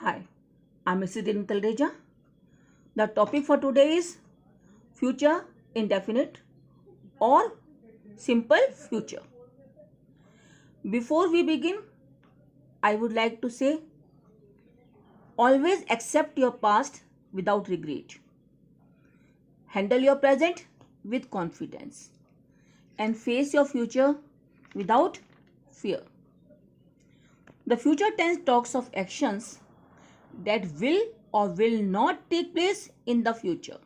Hi, I'm Mrs. Din Talreja. The topic for today is future indefinite or simple future. Before we begin, I would like to say always accept your past without regret. Handle your present with confidence and face your future without fear. The future tense talks of actions that will or will not take place in the future.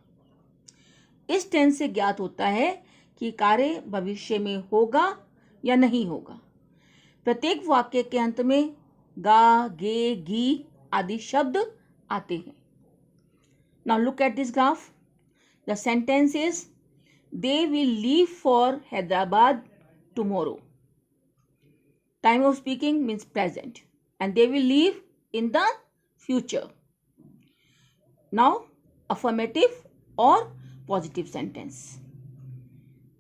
इस tense से ज्ञात होता है कि कार्य भविष्य में होगा या नहीं होगा. प्रत्येक वाक्य के अंत में गा, गे, गी आदि शब्द आते हैं. Now look at this graph. The sentence is they will leave for Hyderabad tomorrow. Time of speaking means present and they will leave in the future. Now, affirmative or positive sentence.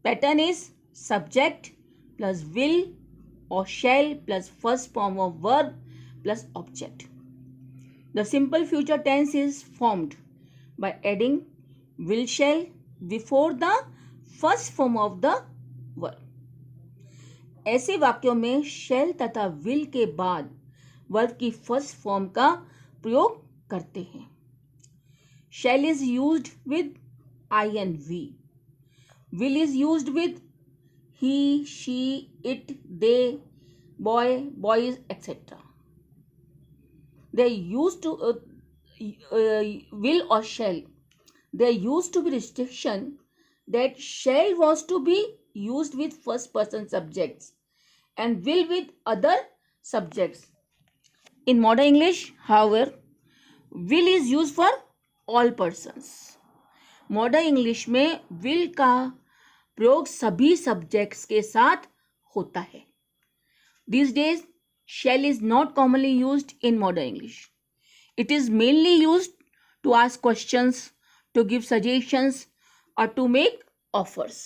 Pattern is subject plus will or shall plus first form of verb plus object. The simple future tense is formed by adding will shall before the first form of the verb. ऐसे वाक्यों में shall तथा will के बाद verb की first form का प्रयोग करते हैं. Shall is used with I and we. Will is used with he, she, it, they, boy, boys etcetera. They use to will or shall. There used to be restriction that shall was to be used with first person subjects and will with other subjects. In modern English, however, will is used for all persons. Modern English में will का प्रयोग सभी subjects के साथ होता है. These days, shall is not commonly used in modern English. It is mainly used to ask questions, to give suggestions, or to make offers.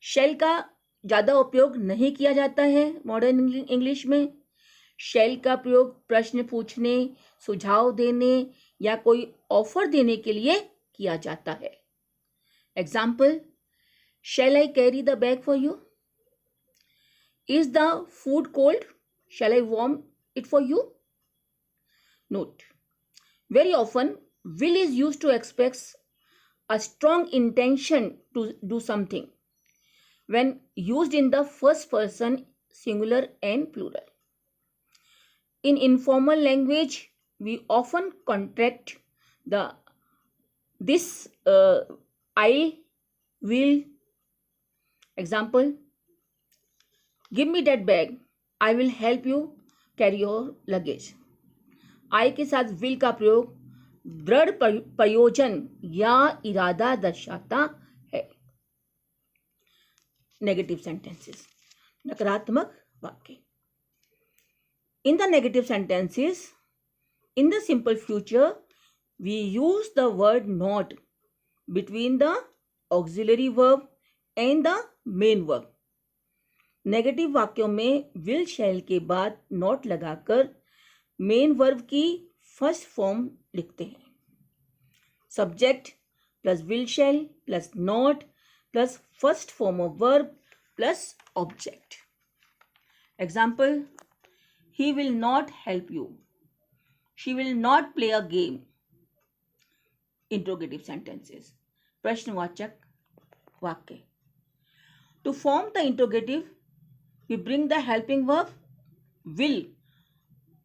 Shall का ज़्यादा उपयोग नहीं किया जाता है modern English में. शैल का प्रयोग प्रश्न पूछने, सुझाव देने या कोई ऑफर देने के लिए किया जाता है. Example, shall I carry the bag for you. Is the food cold? Shall I warm it for you? Note, very often will is use to express a strong intention to do something when used in the first person singular and plural. In informal language, we often contract this I will. Example, give me that bag. I will help you carry your luggage. I के साथ will का प्रयोग दृढ़ प्रयोजन या इरादा दर्शाता है. नेगेटिव सेंटेंसेस, नकारात्मक वाक्य. In the negative sentences, in the simple future, we use the word not between the auxiliary verb and the main verb. Negative वाक्यों में will shall के बाद not लगाकर मेन वर्ब की फर्स्ट फॉर्म लिखते हैं. Subject plus will shall plus not plus first form of verb plus object. Example, he will not help you. She will not play a game. Interrogative sentences. प्रश्नवाचक वाक्य. To form the interrogative, we bring the helping verb will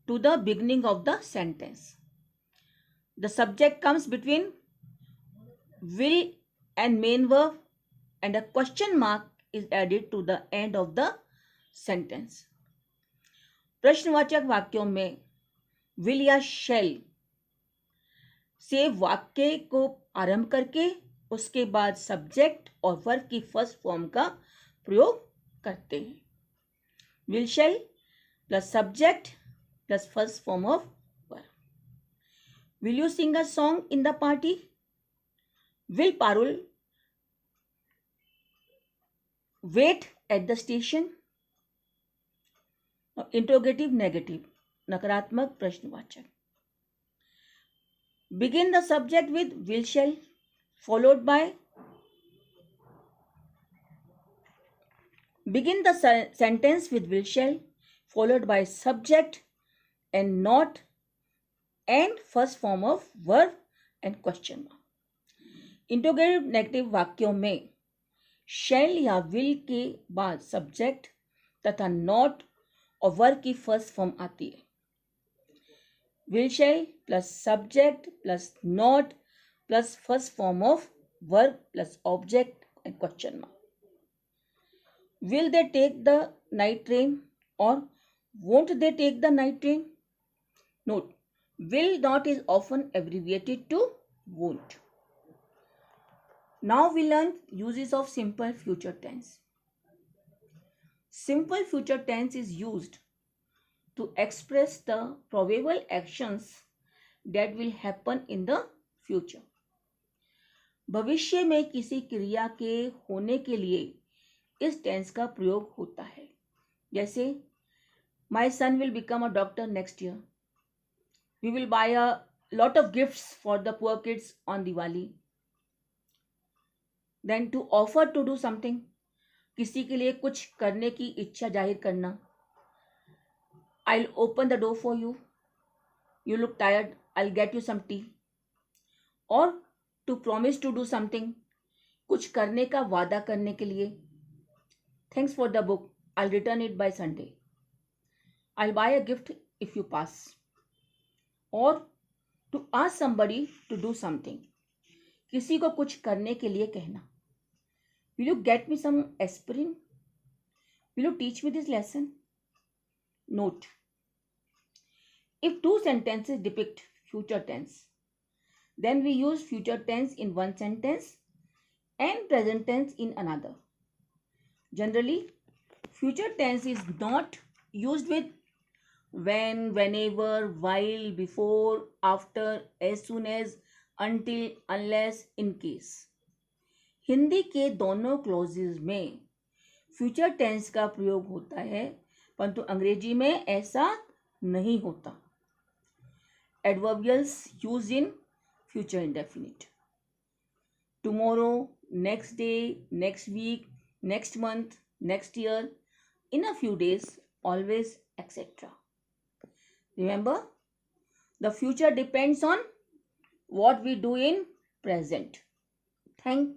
to the beginning of the sentence. The subject comes between will and main verb and a question mark is added to the end of the sentence. प्रश्नवाचक वाक्यों में will या शैल से वाक्य को आरंभ करके उसके बाद सब्जेक्ट और वर्ब की फर्स्ट फॉर्म का प्रयोग करते हैं. Will shall plus subject plus first form of verb. Will you sing a song in the party? Will Parul wait at the station? Interrogative negative. नकारात्मक प्रश्नवाचक. Begin the subject with will shall followed by begin the sentence with will shall followed by subject and not and first form of verb and question mark. Interrogative negative वाक्यों में शैल या will के बाद subject तथा not और verb की first form आती है. Will shall plus subject plus not plus first form of verb plus object and question mark. Will they take the night train और won't they take the night train? Note, will not is often abbreviated to won't. Now we learn uses of simple future tense. Simple future tense is used to express the probable actions that will happen in the future. भविष्य में किसी क्रिया के होने के लिए इस tense का प्रयोग होता है. जैसे My son will become a doctor next year. We will buy a lot of gifts for the poor kids on Diwali. Then to offer to do something. किसी के लिए कुछ करने की इच्छा जाहिर करना. I'll open the door for you. You look tired. I'll get you some tea. और to promise to do something. कुछ करने का वादा करने के लिए. Thanks for the book. I'll return it by Sunday. I'll buy a gift if you pass. Or to ask somebody to do something. किसी को कुछ करने के लिए कहना. Will you get me some aspirin? Will you teach me this lesson? Note. If two sentences depict future tense, then we use future tense in one sentence and present tense in another. Generally, future tense is not used with when, whenever, while, before, after, as soon as, until, unless, in case. Hindi के दोनों clauses में future tense का प्रयोग होता है, परंतु अंग्रेजी में ऐसा नहीं होता. Adverbials use in future indefinite. Tomorrow, next day, next week, next month, next year, in a few days, always, etc. Remember, the future depends on what we do in present. Thank